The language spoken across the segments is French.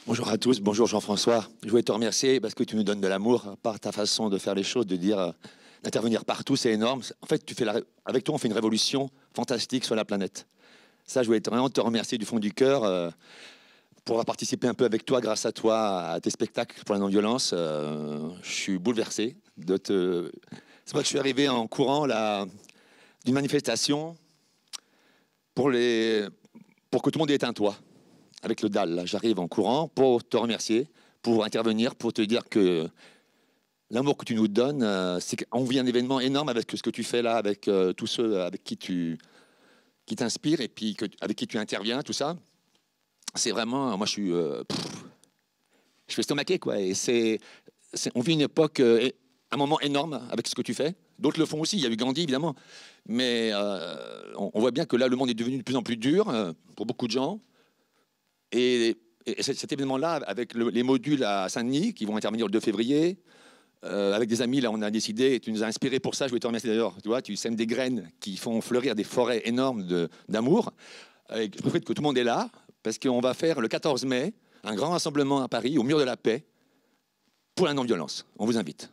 Bonjour à tous, bonjour Jean-François. Je voulais te remercier parce que tu nous donnes de l'amour par ta façon de faire les choses, de dire d'intervenir partout, c'est énorme. En fait, avec toi, on fait une révolution fantastique sur la planète. Ça, je voulais vraiment te remercier du fond du cœur pour avoir participé un peu avec toi, grâce à toi, à tes spectacles pour la non-violence. Je suis bouleversé de te. C'est vrai que je suis arrivé en courant d'une manifestation pour que tout le monde ait un toit. Avec le DAL, là, j'arrive en courant pour te remercier, pour intervenir, pour te dire que l'amour que tu nous donnes, c'est qu'on vit un événement énorme avec ce que tu fais là, avec tous ceux avec qui t'inspirent et puis avec qui tu interviens, tout ça. C'est vraiment, moi je suis estomaqué, quoi. Et on vit une époque, un moment énorme avec ce que tu fais. D'autres le font aussi. Il y a eu Gandhi, évidemment, mais on voit bien que là, le monde est devenu de plus en plus dur pour beaucoup de gens. Et cet événement-là, avec les modules à Saint-Denis, qui vont intervenir le 2 février, avec des amis, là, on a décidé, et tu nous as inspiré pour ça, je voulais te remercier d'ailleurs, tu vois, tu sèmes des graines qui font fleurir des forêts énormes d'amour. Je profite que tout le monde est là, parce qu'on va faire le 14 mai, un grand rassemblement à Paris, au Mur de la Paix, pour la non-violence. On vous invite.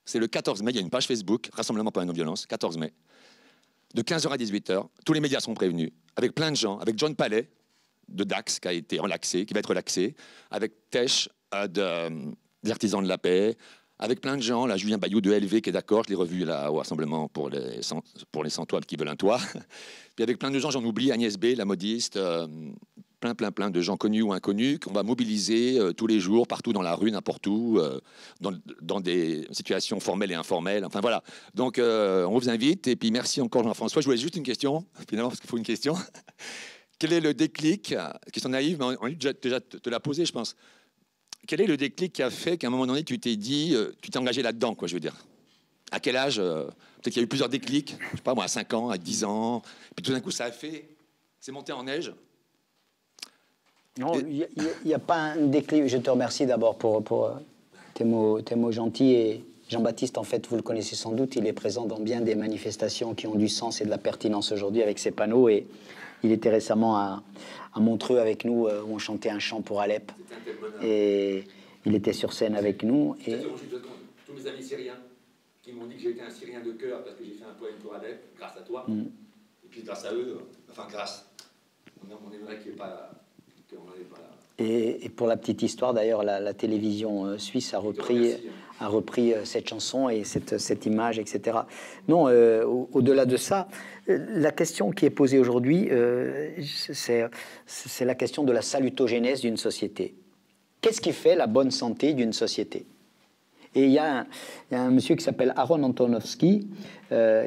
C'est le 14 mai, il y a une page Facebook, Rassemblement pour la non-violence, 14 mai, de 15h à 18h. Tous les médias sont prévenus, avec plein de gens, avec John Palais, de Dax, qui a été relaxé, qui va être relaxé, avec Tesh, des artisans de la paix, avec plein de gens, là, Julien Bayou de LV qui est d'accord, je l'ai revu là au rassemblement pour les sans-toits qui veulent un toit. Puis avec plein de gens, j'en oublie, Agnès B, la modiste, plein de gens connus ou inconnus qu'on va mobiliser tous les jours, partout dans la rue, n'importe où, dans des situations formelles et informelles. Enfin voilà. Donc on vous invite. Et puis merci encore Jean-François. Je voulais juste une question, finalement, parce qu'il faut une question. Quel est le déclic, question naïve, mais on a déjà te l'a posé, je pense. Quel est le déclic qui a fait qu'à un moment donné, tu t'es dit, tu t'es engagé là-dedans, quoi, je veux dire? À quel âge? Peut-être qu'il y a eu plusieurs déclics, je sais pas moi, à 5 ans, à 10 ans, puis tout d'un coup, ça a fait, c'est monté en neige. Non, il n'y a pas un déclic. Je te remercie d'abord pour tes mots gentils. Et Jean-Baptiste, en fait, vous le connaissez sans doute, il est présent dans bien des manifestations qui ont du sens et de la pertinence aujourd'hui avec ses panneaux. Et il était récemment à Montreux avec nous, où on chantait un chant pour Alep. Et il était sur scène avec nous. Et tous mes amis syriens qui m'ont dit que j'étais un Syrien de cœur parce que j'ai fait un poème pour Alep, grâce à toi. Et puis grâce à eux, enfin grâce. On aimerait qu'il n'y ait pas là. Et pour la petite histoire, d'ailleurs, la télévision suisse a repris cette chanson et cette image, etc. Non, au-delà de ça, la question qui est posée aujourd'hui, c'est la question de la salutogénèse d'une société. Qu'est-ce qui fait la bonne santé d'une société? Et il y a un monsieur qui s'appelle Aaron Antonovsky,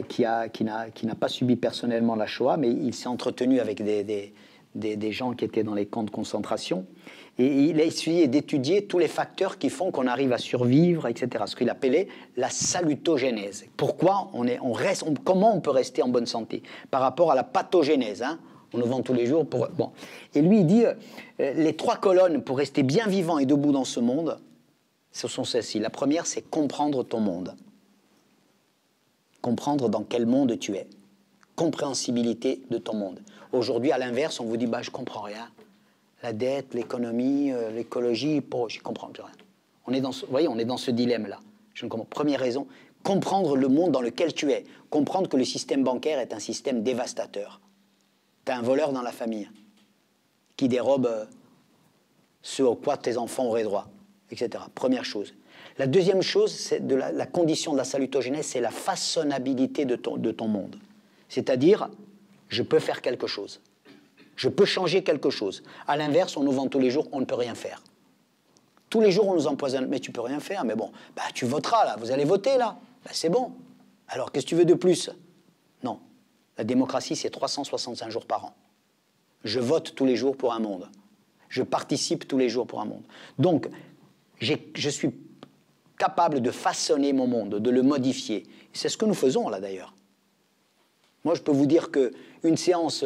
qui n'a pas subi personnellement la Shoah, mais il s'est entretenu avec des gens qui étaient dans les camps de concentration. Et il a essayé d'étudier tous les facteurs qui font qu'on arrive à survivre, etc. Ce qu'il appelait la salutogénèse. Pourquoi comment on peut rester en bonne santé par rapport à la pathogénèse, hein? On nous vend tous les jours pour... Bon. Et lui, il dit, les 3 colonnes pour rester bien vivant et debout dans ce monde, ce sont celles-ci. La première, c'est comprendre ton monde. Comprendre dans quel monde tu es. Compréhensibilité de ton monde. Aujourd'hui, à l'inverse, on vous dit, je comprends rien. La dette, l'économie, l'écologie, je comprends plus rien. Vous voyez, on est dans ce dilemme-là. Je ne comprends. Première raison, comprendre le monde dans lequel tu es. Comprendre que le système bancaire est un système dévastateur. Tu as un voleur dans la famille qui dérobe ce au quoi tes enfants auraient droit, etc. Première chose. La deuxième chose, c'est la condition de la salutogénèse, c'est la façonnabilité de ton monde. C'est-à-dire, je peux faire quelque chose. Je peux changer quelque chose. À l'inverse, on nous vend tous les jours, on ne peut rien faire. Tous les jours, on nous empoisonne. Mais tu peux rien faire. Mais bon, tu voteras là. Vous allez voter là. C'est bon. Alors, qu'est-ce que tu veux de plus? Non. La démocratie, c'est 365 jours par an. Je vote tous les jours pour un monde. Je participe tous les jours pour un monde. Donc, je suis capable de façonner mon monde, de le modifier. C'est ce que nous faisons là d'ailleurs. Moi, je peux vous dire qu'une séance,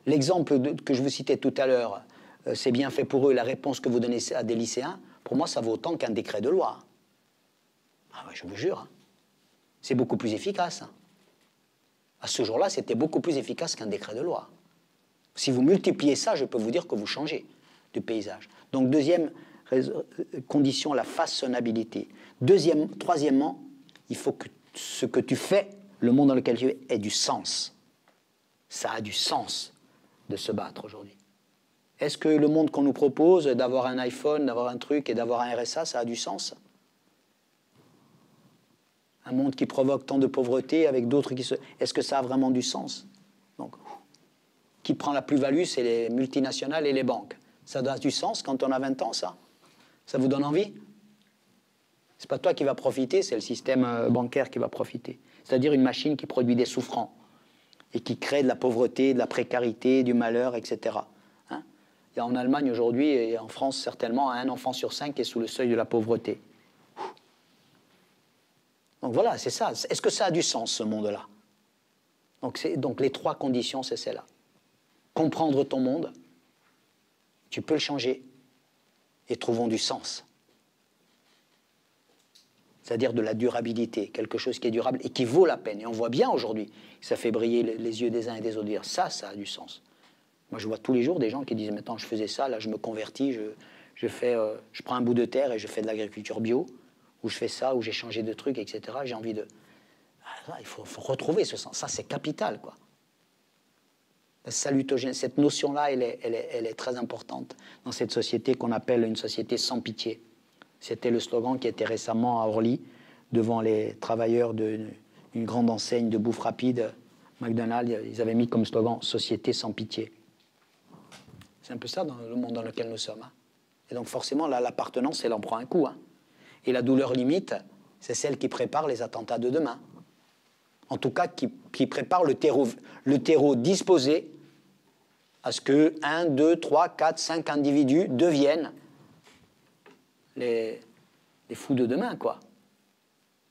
l'exemple que je vous citais tout à l'heure, c'est bien fait pour eux, la réponse que vous donnez à des lycéens, pour moi, ça vaut autant qu'un décret de loi. Ah ouais, je vous jure. C'est beaucoup plus efficace. À ce jour-là, c'était beaucoup plus efficace qu'un décret de loi. Si vous multipliez ça, je peux vous dire que vous changez de paysage. Donc, deuxième condition, la façonnabilité. Troisièmement, il faut que ce que tu fais, le monde dans lequel tu es, ait du sens. Ça a du sens de se battre aujourd'hui. Est-ce que le monde qu'on nous propose, d'avoir un iPhone, d'avoir un truc et d'avoir un RSA, ça a du sens? Un monde qui provoque tant de pauvreté avec d'autres qui se... Est-ce que ça a vraiment du sens? Donc, qui prend la plus-value, c'est les multinationales et les banques. Ça a du sens quand on a 20 ans, ça? Ça vous donne envie? C'est pas toi qui va profiter, c'est le système bancaire qui va profiter. C'est-à-dire une machine qui produit des souffrants et qui crée de la pauvreté, de la précarité, du malheur, etc. Hein? Il y a en Allemagne aujourd'hui, et en France certainement, un enfant sur 5 qui est sous le seuil de la pauvreté. Donc voilà, c'est ça. Est-ce que ça a du sens, ce monde-là? Donc les 3 conditions, c'est celles-là. Comprendre ton monde, tu peux le changer, et trouvons du sens. C'est-à-dire de la durabilité, quelque chose qui est durable et qui vaut la peine. Et on voit bien aujourd'hui que ça fait briller les yeux des uns et des autres, dire ça a du sens. Moi, je vois tous les jours des gens qui disent maintenant, je faisais ça, là, je me convertis, je prends un bout de terre et je fais de l'agriculture bio, ou je fais ça, ou j'ai changé de truc, etc. J'ai envie de... Ah, là, il faut retrouver ce sens. Ça, c'est capital, quoi. La salutogène, cette notion-là, elle est très importante dans cette société qu'on appelle une société sans pitié. C'était le slogan qui était récemment à Orly, devant les travailleurs d'une grande enseigne de bouffe rapide, McDonald's. Ils avaient mis comme slogan « Société sans pitié ». C'est un peu ça dans le monde dans lequel nous sommes. Hein. Et donc forcément, là, l'appartenance, elle en prend un coup. Hein. Et la douleur limite, c'est celle qui prépare les attentats de demain. En tout cas, qui prépare le terreau disposé à ce que 1, 2, 3, 4, 5 individus deviennent les fous de demain, quoi.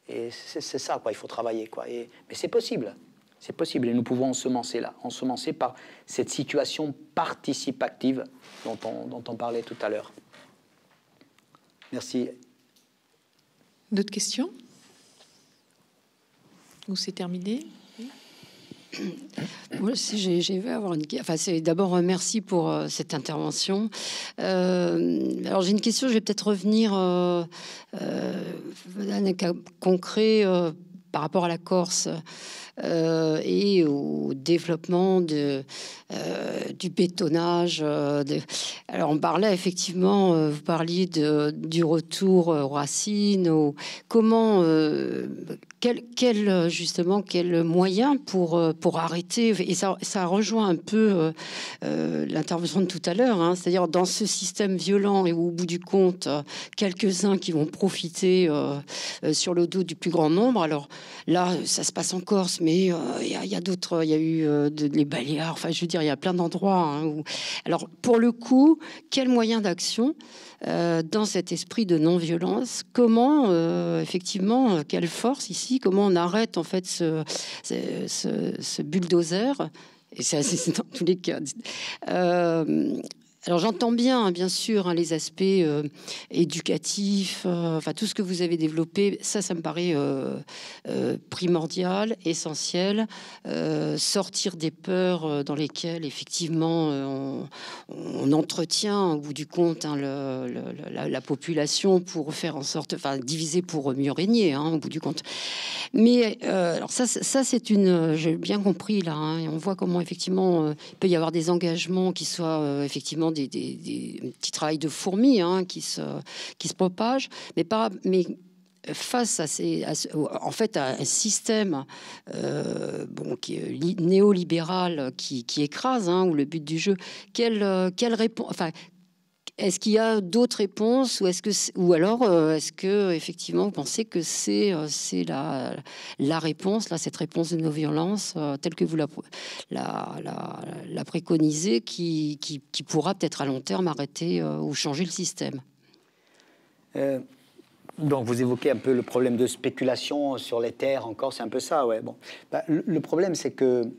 Et c'est ça, quoi, il faut travailler, quoi. Mais c'est possible. C'est possible. Et nous pouvons ensemencer là. Ensemencer par cette situation participative dont on parlait tout à l'heure. Merci. D'autres questions? Ou c'est terminé? Moi aussi, j'ai vu avoir une... Enfin, c'est d'abord merci pour cette intervention. Alors, j'ai une question. Je vais peut-être revenir à un cas concret par rapport à la Corse et au développement du bétonnage. Alors, on parlait effectivement, vous parliez du retour aux racines. Comment... Quel moyen pour arrêter, et ça rejoint un peu l'intervention de tout à l'heure, hein, c'est-à-dire dans ce système violent et où, au bout du compte, quelques-uns qui vont profiter sur le dos du plus grand nombre. Alors là, ça se passe en Corse, mais il y a d'autres, il y a eu les Baléares, enfin je veux dire, il y a plein d'endroits. Hein, où... Alors pour le coup, quel moyen d'action dans cet esprit de non-violence? Comment, effectivement, quelle force ici? Comment on arrête en fait ce bulldozer? Et c'est dans tous les cas. Alors j'entends bien, bien sûr, hein, les aspects éducatifs, enfin tout ce que vous avez développé, ça me paraît primordial, essentiel. Sortir des peurs dans lesquelles effectivement on entretient au bout du compte hein, la population pour faire en sorte, enfin diviser pour mieux régner, hein, au bout du compte. Mais alors ça c'est j'ai bien compris là, hein, et on voit comment effectivement il peut y avoir des engagements qui soient effectivement des petits travails de fourmis hein, qui se propagent, mais face à un système qui est néolibéral qui écrase, hein, où le but du jeu, quelle réponse, enfin, est-ce qu'il y a d'autres réponses ou alors est-ce que effectivement vous pensez que c'est la réponse, là, cette réponse de nos violences telle que vous la préconisez qui pourra peut-être à long terme arrêter ou changer le système? Donc vous évoquez un peu le problème de spéculation sur les terres encore, c'est un peu ça, ouais. Bon, le problème c'est que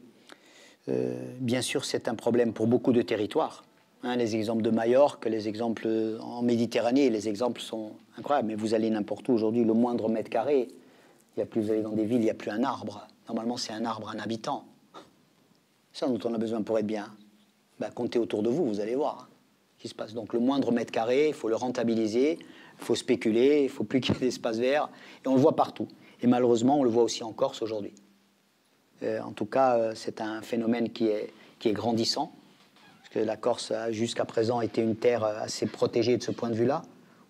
bien sûr c'est un problème pour beaucoup de territoires. Hein, les exemples de Majorque, les exemples en Méditerranée, les exemples sont incroyables. Mais vous allez n'importe où aujourd'hui, le moindre mètre carré, vous allez dans des villes, il n'y a plus un arbre. Normalement, c'est un arbre, un habitant. C'est ça dont on a besoin pour être bien. Comptez autour de vous, vous allez voir. qui se passe. Donc le moindre mètre carré, il faut le rentabiliser, il faut spéculer, il ne faut plus qu'il y ait d'espace vert. Et on le voit partout. Et malheureusement, on le voit aussi en Corse aujourd'hui. En tout cas, c'est un phénomène qui est grandissant. Parce que la Corse a jusqu'à présent été une terre assez protégée de ce point de vue-là,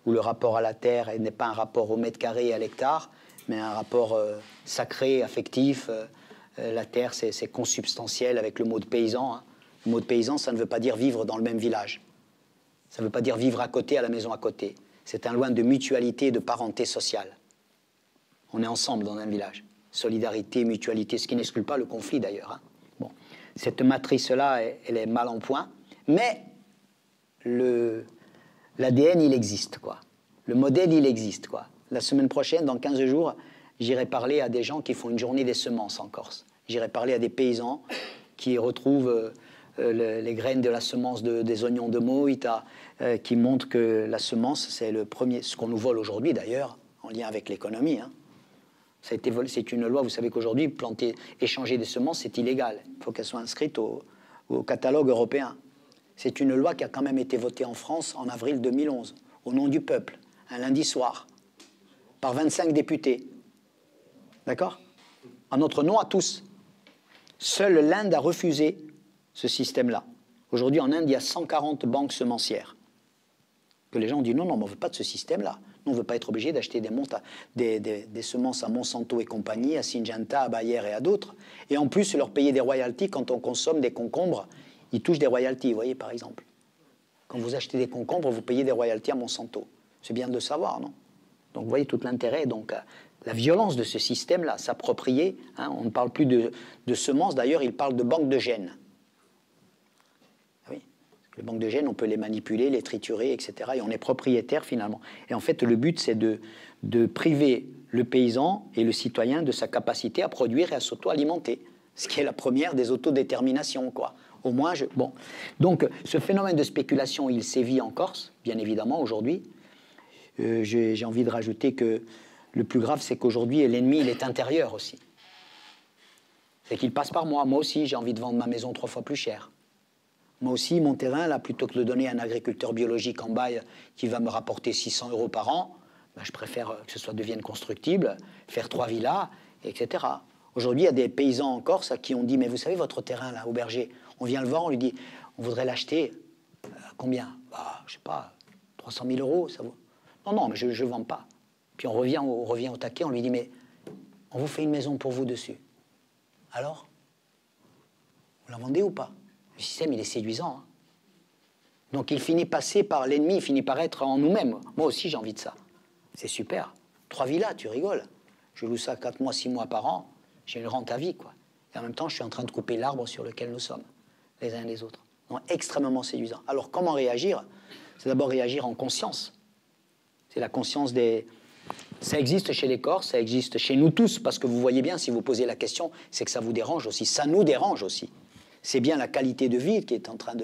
où le rapport à la terre n'est pas un rapport au mètre carré et à l'hectare, mais un rapport sacré, affectif. La terre, c'est consubstantiel avec le mot de paysan. Hein. Le mot de paysan, ça ne veut pas dire vivre dans le même village. Ça ne veut pas dire vivre à côté, à la maison à côté. C'est un lien de mutualité et de parenté sociale. On est ensemble dans un village. Solidarité, mutualité, ce qui n'exclut pas le conflit d'ailleurs. Hein. Bon. Cette matrice-là, elle est mal en point, mais l'ADN, il existe, quoi. Le modèle, il existe, quoi. La semaine prochaine, dans 15 jours, j'irai parler à des gens qui font une journée des semences en Corse. J'irai parler à des paysans qui retrouvent les graines de la semence des oignons de Moïta, qui montrent que la semence, c'est le premier, ce qu'on nous vole aujourd'hui d'ailleurs, en lien avec l'économie. Hein. Ça a été volé, c'est une loi, vous savez qu'aujourd'hui, échanger des semences, c'est illégal. Il faut qu'elle soit inscrite au catalogue européen. C'est une loi qui a quand même été votée en France en avril 2011, au nom du peuple, un lundi soir, par 25 députés. D'accord? En notre nom à tous. Seule l'Inde a refusé ce système-là. Aujourd'hui, en Inde, il y a 140 banques semencières. Que les gens ont dit non, mais on ne veut pas de ce système-là. Nous, on ne veut pas être obligé d'acheter des semences à Monsanto et compagnie, à Syngenta, à Bayer et à d'autres. Et en plus, leur payer des royalties quand on consomme des concombres. Ils touchent des royalties, vous voyez, par exemple. Quand vous achetez des concombres, vous payez des royalties à Monsanto. C'est bien de le savoir, non? Donc, vous voyez tout l'intérêt. Donc, la violence de ce système-là, s'approprier. Hein, on ne parle plus de semences, d'ailleurs, il parle de banques de gènes. Oui. Les banques de gènes, on peut les manipuler, les triturer, etc. Et on est propriétaire, finalement. Et en fait, le but, c'est de priver le paysan et le citoyen de sa capacité à produire et à s'auto-alimenter. Ce qui est la première des autodéterminations, quoi. Au moins, bon. Donc, ce phénomène de spéculation, il sévit en Corse, bien évidemment, aujourd'hui. J'ai envie de rajouter que le plus grave, c'est qu'aujourd'hui, l'ennemi, il est intérieur aussi. C'est qu'il passe par moi. Moi aussi, j'ai envie de vendre ma maison 3 fois plus cher. Moi aussi, mon terrain, là, plutôt que de le donner à un agriculteur biologique en bail qui va me rapporter 600 € par an, ben, je préfère que ce devienne constructible, faire 3 villas, etc. Aujourd'hui, il y a des paysans en Corse à qui on dit « Mais vous savez, votre terrain, là, au berger, on vient le voir, on lui dit « On voudrait l'acheter. Combien ?» Bah, je sais pas, 300 000 €, ça vaut. Non, non, mais je ne vends pas. Puis on revient au taquet, on lui dit « Mais on vous fait une maison pour vous dessus. Alors, vous la vendez ou pas ?» Le système, il est séduisant. Hein. Donc, il finit passer par l'ennemi, il finit par être en nous-mêmes. Moi aussi, j'ai envie de ça. C'est super. 3 villas, tu rigoles. Je loue ça 4 mois, 6 mois par an. J'ai une rente à vie, quoi. Et en même temps, je suis en train de couper l'arbre sur lequel nous sommes, les uns et les autres. Donc, extrêmement séduisant. Alors, comment réagir? C'est d'abord réagir en conscience. C'est la conscience des... Ça existe chez les Corses, ça existe chez nous tous, parce que vous voyez bien, si vous posez la question, c'est que ça vous dérange aussi. Ça nous dérange aussi. C'est bien la qualité de vie qui est en train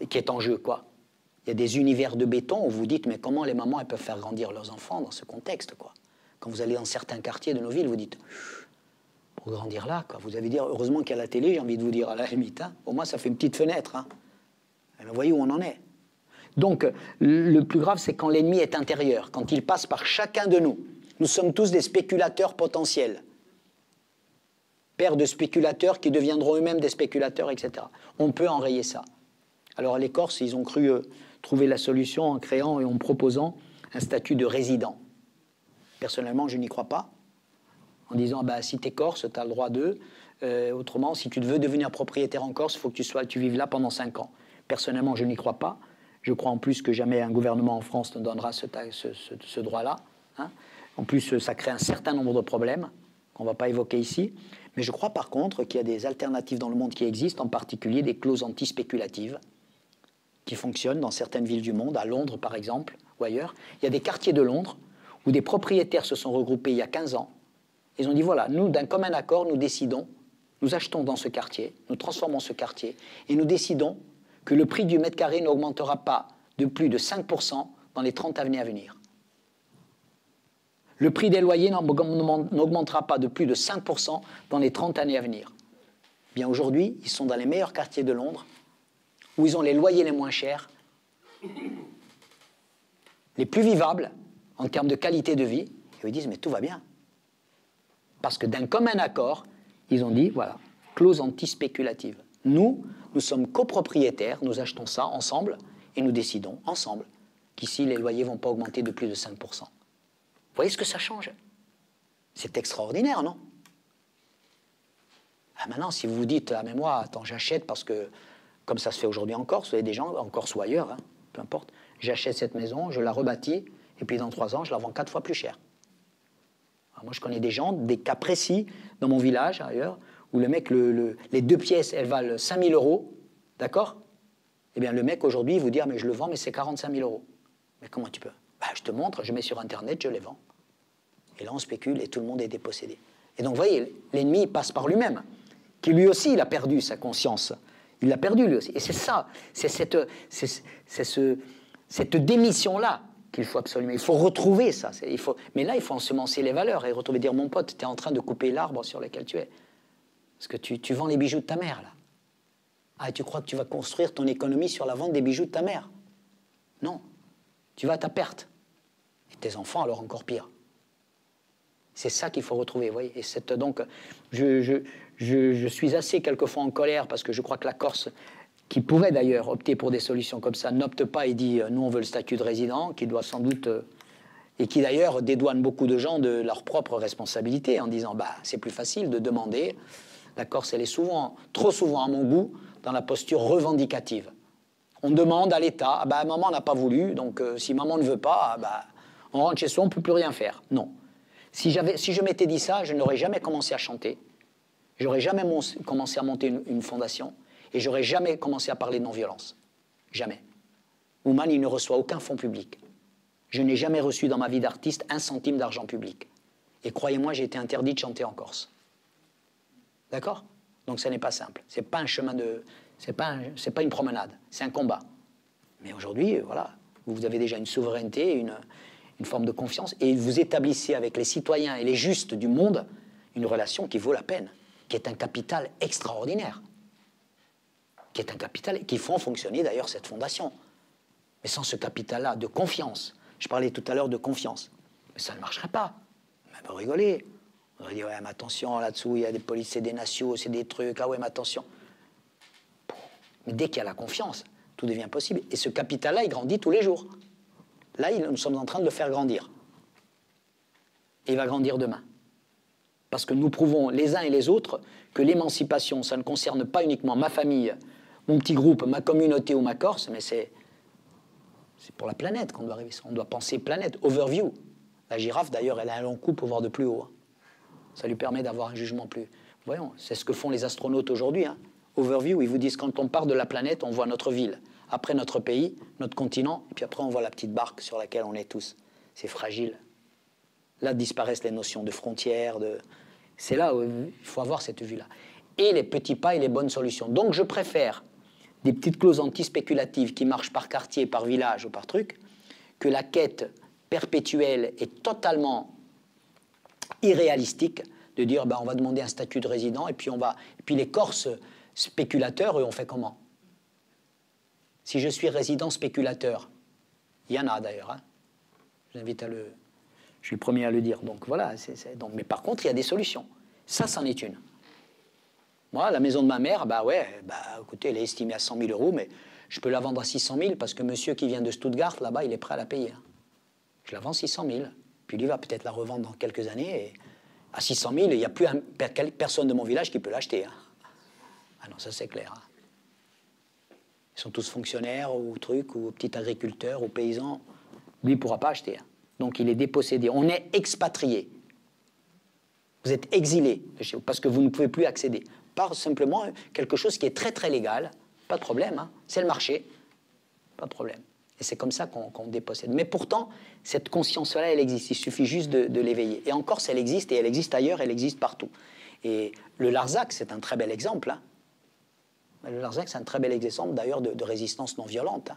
qui est en jeu, quoi. Il y a des univers de béton où vous dites, mais comment les mamans elles peuvent faire grandir leurs enfants dans ce contexte, quoi. Quand vous allez dans certains quartiers de nos villes, vous dites, pour grandir là, quoi. Vous allez dire, heureusement qu'il y a la télé, j'ai envie de vous dire à la limite. Hein. Au moins, ça fait une petite fenêtre. Hein. Vous voyez où on en est. Donc, le plus grave, c'est quand l'ennemi est intérieur, quand il passe par chacun de nous. Nous sommes tous des spéculateurs potentiels. Paires de spéculateurs qui deviendront eux-mêmes des spéculateurs, etc. On peut enrayer ça. Alors, les Corses, ils ont cru trouver la solution en créant et en proposant un statut de résident. Personnellement, je n'y crois pas. En disant, bah, si tu es Corse, tu as le droit d'eux. Autrement, si tu veux devenir propriétaire en Corse, il faut que tu vives là pendant 5 ans. Personnellement, je n'y crois pas. Je crois en plus que jamais un gouvernement en France ne donnera ce droit-là. Hein. En plus, ça crée un certain nombre de problèmes qu'on ne va pas évoquer ici. Mais je crois par contre qu'il y a des alternatives dans le monde qui existent, en particulier des clauses anti-spéculatives qui fonctionnent dans certaines villes du monde, à Londres par exemple, ou ailleurs. Il y a des quartiers de Londres où des propriétaires se sont regroupés il y a 15 ans. Ils ont dit, voilà, nous, d'un commun accord, nous décidons, nous achetons dans ce quartier, nous transformons ce quartier, et nous décidons que le prix du mètre carré n'augmentera pas de plus de 5% dans les 30 années à venir. Le prix des loyers n'augmentera pas de plus de 5% dans les 30 années à venir. Bien aujourd'hui, ils sont dans les meilleurs quartiers de Londres, où ils ont les loyers les moins chers, les plus vivables en termes de qualité de vie, et ils disent mais tout va bien. Parce que d'un commun accord, ils ont dit, voilà, clause anti-spéculative. Nous sommes copropriétaires, nous achetons ça ensemble, et nous décidons ensemble qu'ici les loyers ne vont pas augmenter de plus de 5%. Vous voyez ce que ça change? C'est extraordinaire, non? Ah, maintenant, si vous vous dites, ah mais moi, attends, j'achète parce que, comme ça se fait aujourd'hui en Corse, vous avez des gens, en Corse ou ailleurs, hein, peu importe, j'achète cette maison, je la rebâtis, et puis dans 3 ans, je la vends 4 fois plus cher. Alors moi, je connais des gens, des cas précis, dans mon village, ailleurs, où le mec, les 2 pièces, elles valent 5 000 euros, d'accord? Eh bien, le mec, aujourd'hui, il vous dit, ah, mais je le vends, mais c'est 45 000 euros. Mais comment tu peux? Bah, je te montre, je mets sur Internet, je les vends. Et là, on spécule et tout le monde est dépossédé. Et donc, vous voyez, l'ennemi passe par lui-même, qui lui aussi, il a perdu sa conscience. Il l'a perdu, lui aussi. Et c'est ça, c'est cette démission-là qu'il faut absolument... Il faut retrouver ça. Mais là, il faut ensemencer les valeurs et retrouver, dire, mon pote, tu es en train de couper l'arbre sur lequel tu es. Parce que tu vends les bijoux de ta mère, là. Ah, et tu crois que tu vas construire ton économie sur la vente des bijoux de ta mère? Non. Tu vas à ta perte. Et tes enfants, alors encore pire. C'est ça qu'il faut retrouver, vous voyez. Et donc, je suis assez quelquefois en colère parce que je crois que la Corse, qui pourrait d'ailleurs opter pour des solutions comme ça, n'opte pas et dit nous on veut le statut de résident, qui doit sans doute et qui d'ailleurs dédouane beaucoup de gens de leur propre responsabilité en disant bah c'est plus facile de demander. La Corse, elle est souvent, trop souvent à mon goût, dans la posture revendicative. On demande à l'État, ah bah maman n'a pas voulu, donc si maman ne veut pas, bah, on rentre chez soi, on ne peut plus rien faire. Non. Si je m'étais dit ça, je n'aurais jamais commencé à chanter, j'aurais jamais commencé à monter une fondation, et j'aurais jamais commencé à parler de non-violence. Jamais. Ouman, il ne reçoit aucun fonds public. Je n'ai jamais reçu dans ma vie d'artiste 1 centime d'argent public. Et croyez-moi, j'ai été interdit de chanter en Corse. D'accord? Donc ça n'est pas simple. C'est pas un chemin de... C'est pas une promenade, c'est un combat. Mais aujourd'hui, voilà, vous avez déjà une souveraineté, une forme de confiance, et vous établissez avec les citoyens et les justes du monde une relation qui vaut la peine, qui est un capital extraordinaire, qui est un capital qui font fonctionner d'ailleurs cette fondation. Mais sans ce capital-là de confiance, je parlais tout à l'heure de confiance, mais ça ne marcherait pas. Mais vous rigolez. On va dire, ouais, mais attention, là-dessous, il y a des polices, c'est des nations, c'est des trucs, ah ouais, mais attention. Mais dès qu'il y a la confiance, tout devient possible. Et ce capital-là, il grandit tous les jours. Là, nous sommes en train de le faire grandir. Et il va grandir demain. Parce que nous prouvons les uns et les autres que l'émancipation, ça ne concerne pas uniquement ma famille, mon petit groupe, ma communauté ou ma Corse, mais c'est pour la planète qu'on doit arriver. On doit penser planète, overview. La girafe, d'ailleurs, elle a un long cou pour voir de plus haut. Ça lui permet d'avoir un jugement plus... Voyons, c'est ce que font les astronautes aujourd'hui. Overview, ils vous disent quand on part de la planète, on voit notre ville. Après notre pays, notre continent, et puis après on voit la petite barque sur laquelle on est tous. C'est fragile. Là disparaissent les notions de frontières. C'est là où il faut avoir cette vue-là. Et les petits pas et les bonnes solutions. Donc je préfère des petites clauses anti-spéculatives qui marchent par quartier, par village ou par truc, que la quête perpétuelle et totalement irréalistique de dire on va demander un statut de résident et puis les Corses spéculateurs, eux, on fait comment? Si je suis résident spéculateur, il y en a d'ailleurs, je suis le premier à le dire, donc voilà, mais par contre il y a des solutions, ça c'en est une. Moi, la maison de ma mère, écoutez, elle est estimée à 100 000 euros, mais je peux la vendre à 600 000 parce que monsieur qui vient de Stuttgart, là-bas, il est prêt à la payer. Je la vends 600 000, puis lui va peut-être la revendre dans quelques années, et à 600 000, il n'y a plus personne de mon village qui peut l'acheter. Ah non, ça c'est clair. Ils sont tous fonctionnaires ou trucs, ou petits agriculteurs, ou paysans. Lui, il ne pourra pas acheter. Donc il est dépossédé. On est expatrié. Vous êtes exilé de chez vous parce que vous ne pouvez plus accéder. Par simplement quelque chose qui est très très légal. Pas de problème. C'est le marché. Pas de problème. Et c'est comme ça qu'on dépossède. Mais pourtant, cette conscience-là, elle existe. Il suffit juste de l'éveiller. Et en Corse, elle existe, et elle existe ailleurs, elle existe partout. Et le Larzac, c'est un très bel exemple. Le Larzac, c'est un très bel exemple, d'ailleurs, de résistance non violente.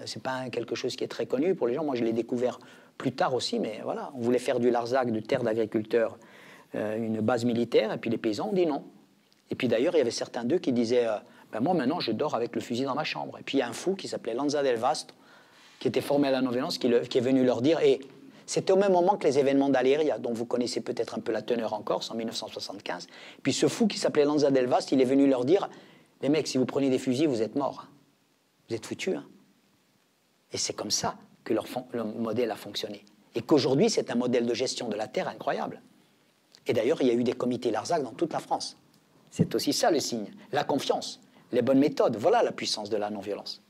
C'est pas quelque chose qui est très connu pour les gens. Moi, je l'ai découvert plus tard aussi, mais voilà. On voulait faire du Larzac, de terre d'agriculteurs, une base militaire, et puis les paysans ont dit non. Et puis d'ailleurs, il y avait certains d'eux qui disaient Ben moi, maintenant, je dors avec le fusil dans ma chambre. Et puis, il y a un fou qui s'appelait Lanza del Vasto, qui était formé à la non-violence, qui est venu leur dire... Et c'était au même moment que les événements d'Aléria, dont vous connaissez peut-être un peu la teneur en Corse, en 1975. Puis ce fou qui s'appelait Lanza del Vasto, il est venu leur dire, les mecs, si vous prenez des fusils, vous êtes morts. Hein. Vous êtes foutus. Hein. Et c'est comme ça que leur modèle a fonctionné. Et qu'aujourd'hui, c'est un modèle de gestion de la terre incroyable. Et d'ailleurs, il y a eu des comités Larzac dans toute la France. C'est aussi ça le signe. La confiance, les bonnes méthodes, voilà la puissance de la non-violence.